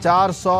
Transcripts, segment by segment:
400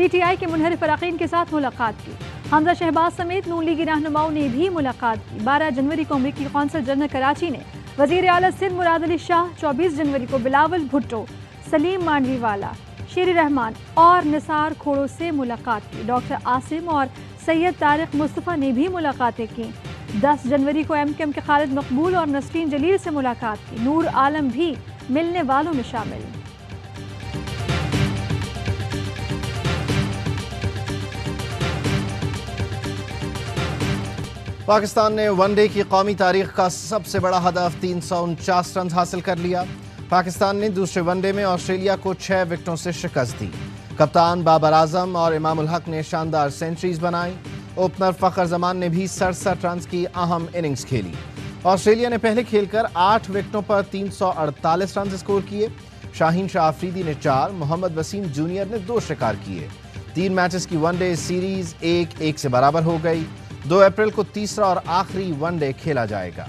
P T I کے منحرف اراکین کے ساتھ ملاقات کی۔ حمزہ شہباز سمیت نون لیگی رہنماؤں نے بھی ملاقات کی۔ 12 جنوری کو امریکی قونصل جنرل کراچی نے وزیر اعلیٰ سندھ مراد علی شاہ، 24 جنوری کو بلاول بھٹو، سلیم مانڈوی والا، شیر رحمان اور نثار کھوڑو سے ملاقات کی۔ ڈاکٹر عاصم اور سید طارق مصطفیٰ نے بھی ملاقاتیں کی۔ 10 جنوری کو ایم کیو ایم کے خالد مقبول اور نسرین جلیل سے ملاقات کی۔ نور عالم بھی ملنے والوں میں شامل۔ پاکستان نے ون ڈے کی قومی تاریخ کا سب سے بڑا ہدف 349 رنز حاصل کر لیا۔ پاکستان نے دوسرے ون ڈے میں آسٹریلیا کو 6 وکٹوں سے شکست دی۔ کپتان بابر اعظم اور امام الحق نے شاندار سینچریز بنائی۔ اوپنر فخر زمان نے بھی 67 رنز کی اہم اننگز کھیلی۔ آسٹریلیا نے پہلے کھیل کر 8 وکٹوں پر 348 رنز اسکور کیے۔ شاہین شاہ آفریدی نے 4، محمد وسیم جونیئر نے 2 شکار کیے۔ 3 میچز کی ون ڈے سیریز 1-1 سے برابر ہو گئی۔ 2 اپریل کو تیسرا اور آخری ون ڈے کھیلا جائے گا۔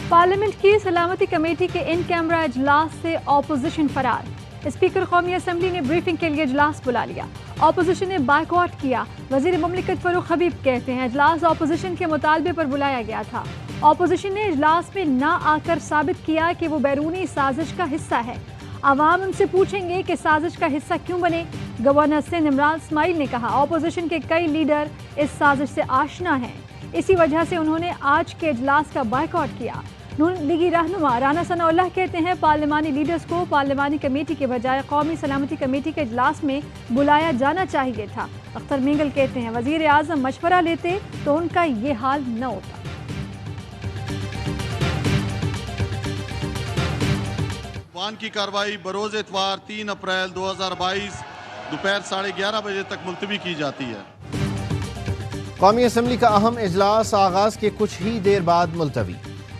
پارلیمنٹ کی سلامتی کمیٹی کے ان کیمرہ اجلاس سے اپوزیشن فرار۔ اسپیکر قومی اسمبلی نے بریفنگ کے لیے اجلاس بلا لیا۔ اپوزیشن نے بائیکاٹ کیا۔ وزیر مملکت فروخ حبیب کہتے ہیں اجلاس اپوزیشن کے مطالبے پر بلایا گیا تھا۔ اپوزیشن نے اجلاس میں نہ آ کر ثابت کیا کہ وہ بیرونی سازش کا حصہ ہے۔ عوام ان سے پوچھیں گے کہ سازش کا حصہ کیوں بنے۔ گورنر سندھ عمران اسماعیل نے کہا اپوزیشن کے کئی لیڈر اس سازش سے آشنا ہیں، اسی وجہ سے انہوں نے آج کے اجلاس کا بائیکاٹ کیا۔ نون لیگی رہنما رانا ثناء اللہ کہتے ہیں پارلیمانی لیڈرز کو پارلیمانی کمیٹی کے بجائے قومی سلامتی کمیٹی کے اجلاس میں بلایا جانا چاہیے تھا۔ اختر مینگل کہتے ہیں وزیر اعظم مشورہ لیتے تو ان کا یہ حال نہ ہوتا۔ وان کی کارروائی بروز اتوار 3 اپریل 2022 دوپہر 11:30 بجے تک ملتوی کی جاتی ہے۔ قومی اسمبلی کا اہم اجلاس آغاز کے کچھ ہی دیر بعد ملتوی۔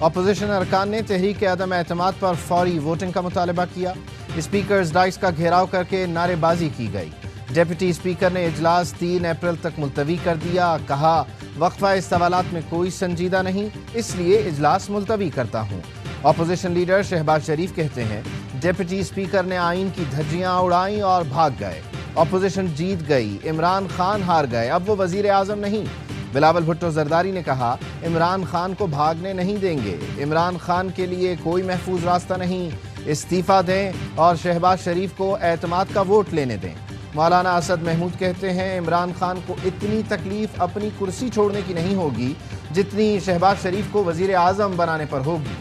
اپوزیشن ارکان نے تحریک عدم اعتماد پر فوری ووٹنگ کا مطالبہ کیا۔ اسپیکرز ڈائس کا گھیراؤ کر کے نعرے بازی کی گئی۔ ڈیپٹی اسپیکر نے اجلاس 3 اپریل تک ملتوی کر دیا۔ کہا وقفہ اس سوالات میں کوئی سنجیدہ نہیں، اس لیے اجلاس ملتوی کرتا ہوں۔ اپوزیشن لیڈر شہباز شریف کہتے ہیں ڈیپٹی اسپیکر نے آئین کی دھجیاں اڑائیں اور بھاگ گئے۔ اپوزیشن جیت گئی، عمران خان ہار گئے، اب وہ وزیر اعظم نہیں۔ بلاول بھٹو زرداری نے کہا عمران خان کو بھاگنے نہیں دیں گے، عمران خان کے لیے کوئی محفوظ راستہ نہیں، استعفیٰ دیں اور شہباز شریف کو اعتماد کا ووٹ لینے دیں۔ مولانا اسد محمود کہتے ہیں عمران خان کو اتنی تکلیف اپنی کرسی چھوڑنے کی نہیں ہوگی جتنی شہباز شریف کو وزیر اعظم بنانے پر ہوگی۔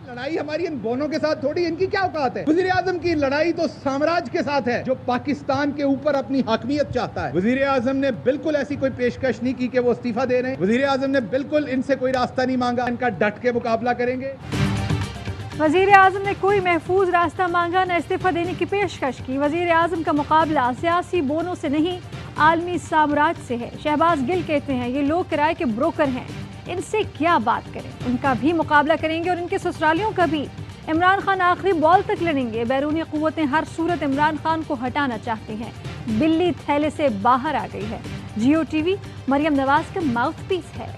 لڑائی ہماری ان بونوں کے ساتھ تھوڑی، ان کی کیا اوقات ہے؟ وزیر اعظم کی لڑائی تو سامراج کے ساتھ ہے جو پاکستان کے اوپر اپنی حاکمیت چاہتا ہے۔ وزیر اعظم نے بالکل ایسی کوئی پیشکش نہیں کی کہ وہ استعفیٰ دے رہے ہیں۔ وزیر اعظم نے بالکل ان سے کوئی راستہ نہیں مانگا، ان کا ڈٹ کے مقابلہ کریں گے۔ وزیر اعظم نے کوئی محفوظ راستہ مانگا نہ استعفیٰ دینے کی پیشکش کی۔ وزیر اعظم کا مقابلہ سیاسی بونوں سے نہیں، عالمی سامراج سے ہے۔ شہباز گل کہتے ہیں یہ لوگ کرائے کے بروکر ہیں، ان سے کیا بات کریں، ان کا بھی مقابلہ کریں گے اور ان کے سسرالیوں کا بھی۔ عمران خان آخری بال تک لڑیں گے۔ بیرونی قوتیں ہر صورت عمران خان کو ہٹانا چاہتی ہیں۔ بلی تھیلے سے باہر آ گئی ہے۔ جیو ٹی وی مریم نواز کا ماؤتھ پیس ہے۔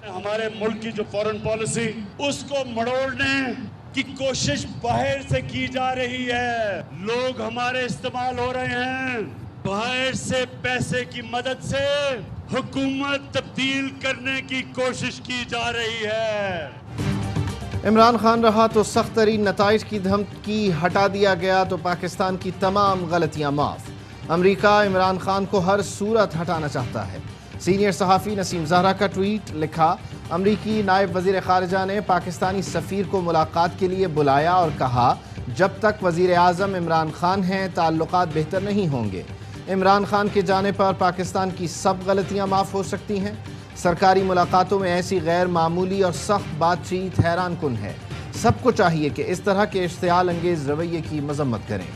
ہمارے ملک کی جو فورن پالیسی اس کو مڑوڑنے کی کوشش باہر سے کی جا رہی ہے۔ لوگ ہمارے استعمال ہو رہے ہیں، باہر سے پیسے کی مدد سے حکومت تبدیل کرنے کی کوشش کی جا رہی ہے۔ عمران خان رہا تو سخت ترین نتائج کی دھمکی، ہٹا دیا گیا تو پاکستان کی تمام غلطیاں معاف۔ امریکہ عمران خان کو ہر صورت ہٹانا چاہتا ہے۔ سینئر صحافی نسیم زہرا کا ٹویٹ، لکھا امریکی نائب وزیر خارجہ نے پاکستانی سفیر کو ملاقات کے لیے بلایا اور کہا جب تک وزیر اعظم عمران خان ہیں تعلقات بہتر نہیں ہوں گے۔ عمران خان کے جانے پر پاکستان کی سب غلطیاں معاف ہو سکتی ہیں۔ سرکاری ملاقاتوں میں ایسی غیر معمولی اور سخت بات چیت حیران کن ہے۔ سب کو چاہیے کہ اس طرح کے اشتعال انگیز رویے کی مذمت کریں۔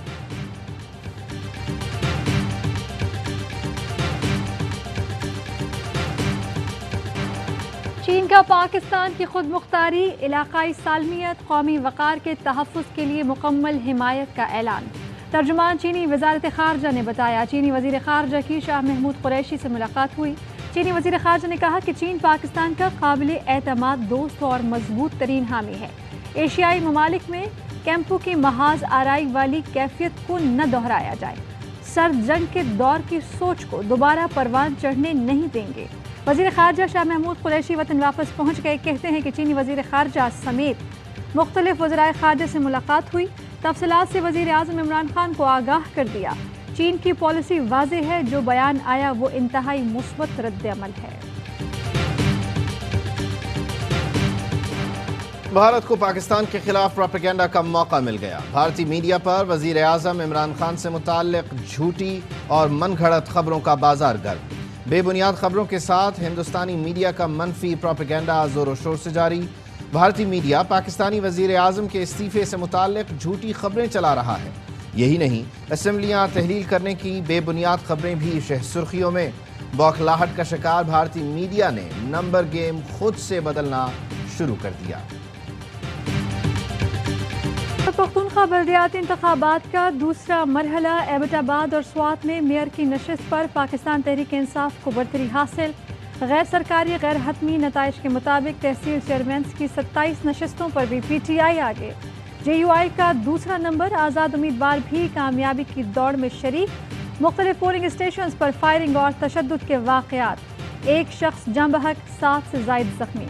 چین کا پاکستان کی خود مختاری، علاقائی سالمیت، قومی وقار کے تحفظ کے لیے مکمل حمایت کا اعلان۔ ترجمان چینی وزارت خارجہ نے بتایا چینی وزیر خارجہ کی شاہ محمود قریشی سے ملاقات ہوئی۔ چینی وزیر خارجہ نے کہا کہ چین پاکستان کا قابل اعتماد دوست اور مضبوط ترین حامی ہے۔ ایشیائی ممالک میں کیمپوں کی محاذ آرائی والی کیفیت کو نہ دہرایا جائے۔ سرد جنگ کے دور کی سوچ کو دوبارہ پروان چڑھنے نہیں دیں گے۔ وزیر خارجہ شاہ محمود قریشی وطن واپس پہنچ گئے۔ کہتے ہیں کہ چینی وزیر خارجہ سمیت مختلف وزرائے خارجہ سے ملاقات ہوئی۔ تفصیلات سے وزیر اعظم عمران خان کو آگاہ کر دیا۔ چین کی پالیسی واضح ہے، جو بیان آیا وہ انتہائی مثبت رد عمل ہے۔ بھارت کو پاکستان کے خلاف پروپیگنڈا کا موقع مل گیا۔ بھارتی میڈیا پر وزیر اعظم عمران خان سے متعلق جھوٹی اور من گھڑت خبروں کا بازار گرم۔ بے بنیاد خبروں کے ساتھ ہندوستانی میڈیا کا منفی پروپیگنڈا زور و شور سے جاری۔ بھارتی میڈیا پاکستانی وزیر اعظم کے استعفے سے متعلق جھوٹی خبریں چلا رہا ہے۔ یہی نہیں، اسمبلیاں تحلیل کرنے کی بے بنیاد خبریں بھی شہ سرخیوں میں۔ بوکھلاہٹ کا شکار بھارتی میڈیا نے نمبر گیم خود سے بدلنا شروع کر دیا۔ پختونخوا بلدیاتی انتخابات کا دوسرا مرحلہ ایبٹ آباد اور سوات میں میئر کی نشست پر پاکستان تحریک انصاف کو برتری حاصل۔ غیر سرکاری غیر حتمی نتائج کے مطابق تحصیل چیئرمینز کی 27 نشستوں پر بھی پی ٹی آئی آگے۔ جے یو آئی کا دوسرا نمبر، آزاد امیدوار بھی کامیابی کی دوڑ میں شریک۔ مختلف پولنگ اسٹیشنز پر فائرنگ اور تشدد کے واقعات، ایک شخص جاں بحق، 7 سے زائد زخمی۔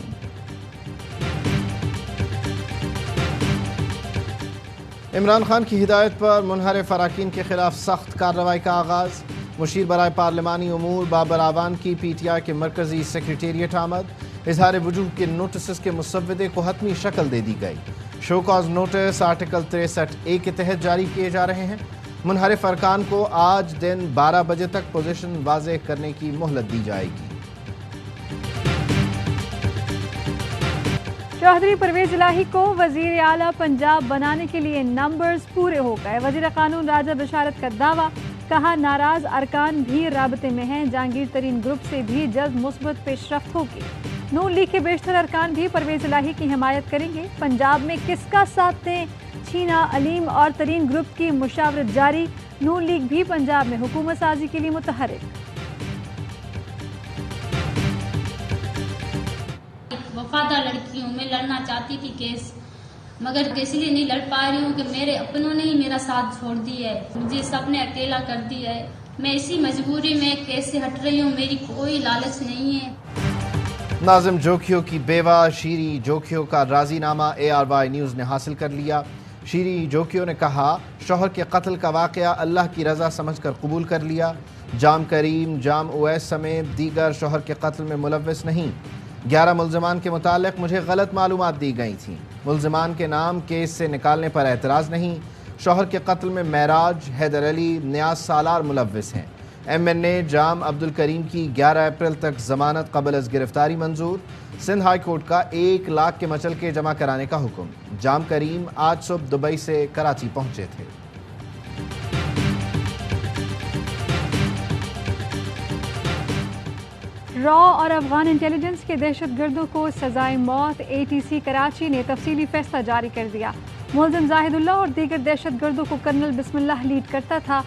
عمران خان کی ہدایت پر منحرف اراکین کے خلاف سخت کارروائی کا آغاز۔ مشیر برائے پارلیمانی امور بابر آوان کی پی ٹی آئی کے مرکزی سیکریٹریٹ آمد۔ اظہار وجوہ کے نوٹسز کے مسودے کو حتمی شکل دے دی گئی۔ Show cause notice article 63A کے تحت جاری کیے جا رہے ہیں۔ منحرف ارکان کو آج دن 12 بجے تک پوزیشن واضح کرنے کی مہلت دی جائے گی۔ چودھری پرویز الہی کو وزیر اعلیٰ پنجاب بنانے کے لیے نمبرز پورے ہو گئے۔ وزیر قانون راجہ بشارت کا دعویٰ، کہا ناراض ارکان بھی رابطے میں ہیں، جہانگیر ترین گروپ سے بھی جلد مثبت پیش رفت ہوگی۔ نون لیگ کے بیشتر ارکان بھی پرویز الہی کی حمایت کریں گے۔ پنجاب میں کس کا ساتھ دیں، چھینا علیم اور ترین گروپ کی مشاورت جاری۔ نون لیگ بھی پنجاب میں حکومت سازی کے لیے متحرک۔ وفادار لڑکی ہوں، میں لڑنا چاہتی تھی کیس، مگر اس لیے نہیں لڑ پا رہی ہوں کہ میرے اپنوں نے ہی میرا ساتھ چھوڑ دیا ہے، مجھے سب نے اکیلا کر دیا ہے۔ میں اسی مجبوری میں کیس سے ہٹ رہی ہوں، میری کوئی لالچ نہیں ہے۔ ناظم جوکھیو کی بیوہ شیری جوکھیو کا راضی نامہ ARY نیوز نے حاصل کر لیا۔ شیری جوکھیو نے کہا شوہر کے قتل کا واقعہ اللہ کی رضا سمجھ کر قبول کر لیا۔ جام کریم، جام اویس سمیت دیگر شوہر کے قتل میں ملوث نہیں۔ 11 ملزمان کے متعلق مجھے غلط معلومات دی گئی تھیں۔ ملزمان کے نام کیس سے نکالنے پر اعتراض نہیں۔ شوہر کے قتل میں معراج، حیدر علی، نیاز سالار ملوث ہیں۔ MNA جام عبدالکریم کی 11 اپریل تک ضمانت قبل از گرفتاری منظور۔ سندھ ہائی کورٹ کا 1 لاکھ کے مچلکے جمع کرانے کا حکم۔ جام کریم آج صبح دبئی سے کراچی پہنچے تھے۔ را اور افغان انٹیلیجنس کے دہشت گردوں کو سزائے موت۔ ATC کراچی نے تفصیلی فیصلہ جاری کر دیا۔ ملزم زاہد اللہ اور دیگر دہشت گردوں کو کرنل بسم اللہ لیڈ کرتا تھا۔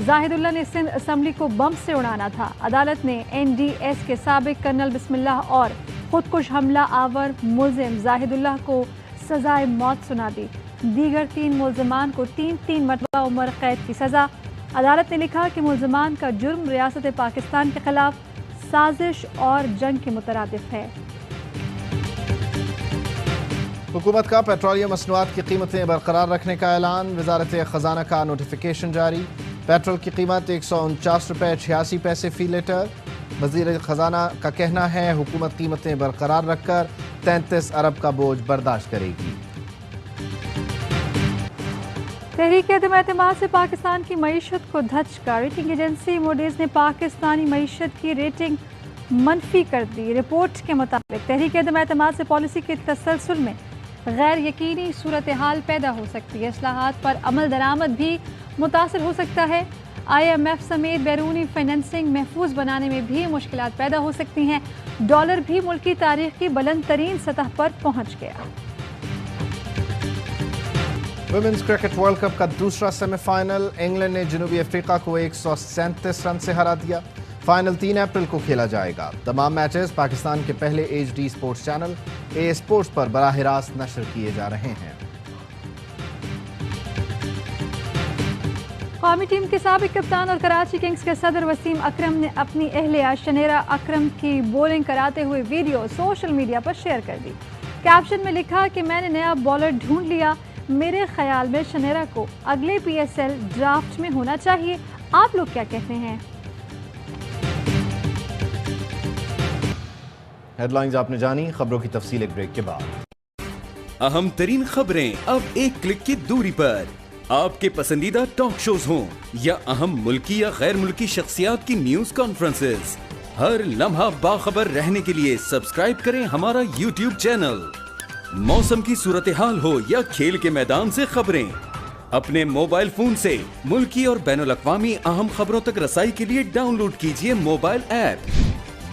زاہد اللہ نے سندھ اسمبلی کو بم سے اڑانا تھا۔ عدالت نے NDS کے سابق کرنل بسم اللہ اور خودکش حملہ آور ملزم زاہد اللہ کو سزائے موت سنا دی۔ دیگر 3 ملزمان کو 3 مرتبہ عمر قید کی سزا۔ عدالت نے لکھا کہ ملزمان کا جرم ریاست پاکستان کے خلاف سازش اور جنگ کے مترادف ہے۔ حکومت کا پیٹرولیم مصنوعات کی قیمتیں برقرار رکھنے کا اعلان۔ وزارت خزانہ کا نوٹیفیکیشن جاری۔ پیٹرول کی قیمت 149 روپے 86 پیسے فی لیٹر۔ وزیر خزانہ کا کہنا ہے حکومت قیمتیں برقرار رکھ کر 33 ارب کا بوجھ برداشت کرے گی۔ تحریک عدم اعتماد سے پاکستان کی معیشت کو دھچکا۔ ریٹنگ ایجنسی موڈیز نے پاکستانی معیشت کی ریٹنگ منفی کر دی۔ رپورٹ کے مطابق تحریک عدم اعتماد سے پالیسی کے تسلسل میں غیر یقینی صورتحال پیدا ہو سکتی ہے۔ اصلاحات پر عمل درآمد بھی متاثر ہو سکتا ہے۔ IMF سمیت بیرونی فائنینسنگ محفوظ بنانے میں بھی مشکلات پیدا ہو سکتی ہیں۔ ڈالر بھی ملکی تاریخ کی بلند ترین سطح پر پہنچ گیا۔ ویمنز کرکٹ ورلڈ کپ کا دوسرا سیمی فائنل انگلینڈ نے جنوبی افریقہ کو 137 رن سے ہرا دیا۔ فائنل 3 اپریل کو کھیلا جائے گا۔ تمام میچز پاکستان کے پہلے HD sports channel A sports پر براہ راست نشر کیے جا رہے ہیں۔ قومی ٹیم کے سابق کپتان اور کراچی کنگز کے صدر وسیم اکرم نے اپنی اہلیہ شنیرا اکرم کی بولنگ کراتے ہوئے ویڈیو سوشل میڈیا پر شیئر کر دی۔ کیپشن میں لکھا کہ میں نے نیا بالر ڈھونڈ لیا، میرے خیال میں شنیرا کو اگلے PSL ڈرافٹ میں ہونا چاہیے، آپ لوگ کیا کہتے ہیں؟ ہیڈ لائنز آپ نے جانی، خبروں کی تفصیل ایک بریک کے بعد۔ اہم ترین خبریں اب ایک کلک کی دوری پر، آپ کے پسندیدہ ٹاک شوز ہوں یا اہم ملکی یا غیر ملکی شخصیات کی نیوز کانفرنسز، ہر لمحہ باخبر رہنے کے لیے سبسکرائب کریں ہمارا YouTube چینل۔ موسم کی صورتحال ہو یا کھیل کے میدان سے خبریں، اپنے موبائل فون سے ملکی اور بین الاقوامی اہم خبروں تک رسائی کے لیے ڈاؤن لوڈ کیجیے موبائل ایپ۔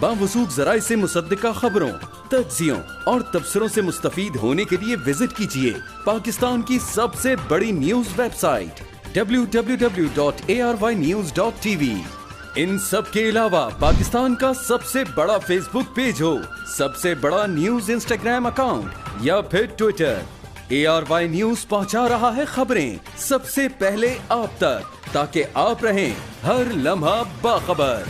باوثوق ذرائع سے مصدقہ خبروں، تجزیوں اور تبصروں سے مستفید ہونے کے لیے وزٹ کیجیے پاکستان کی سب سے بڑی نیوز ویب سائٹ www.arYnews.tv۔ ان سب کے علاوہ پاکستان کا سب سے بڑا فیس بک پیج ہو، سب سے بڑا نیوز انسٹاگرام اکاؤنٹ یا پھر ٹویٹر، ARY نیوز پہنچا رہا ہے خبریں سب سے پہلے آپ تک، تاکہ آپ رہیں ہر لمحہ باخبر۔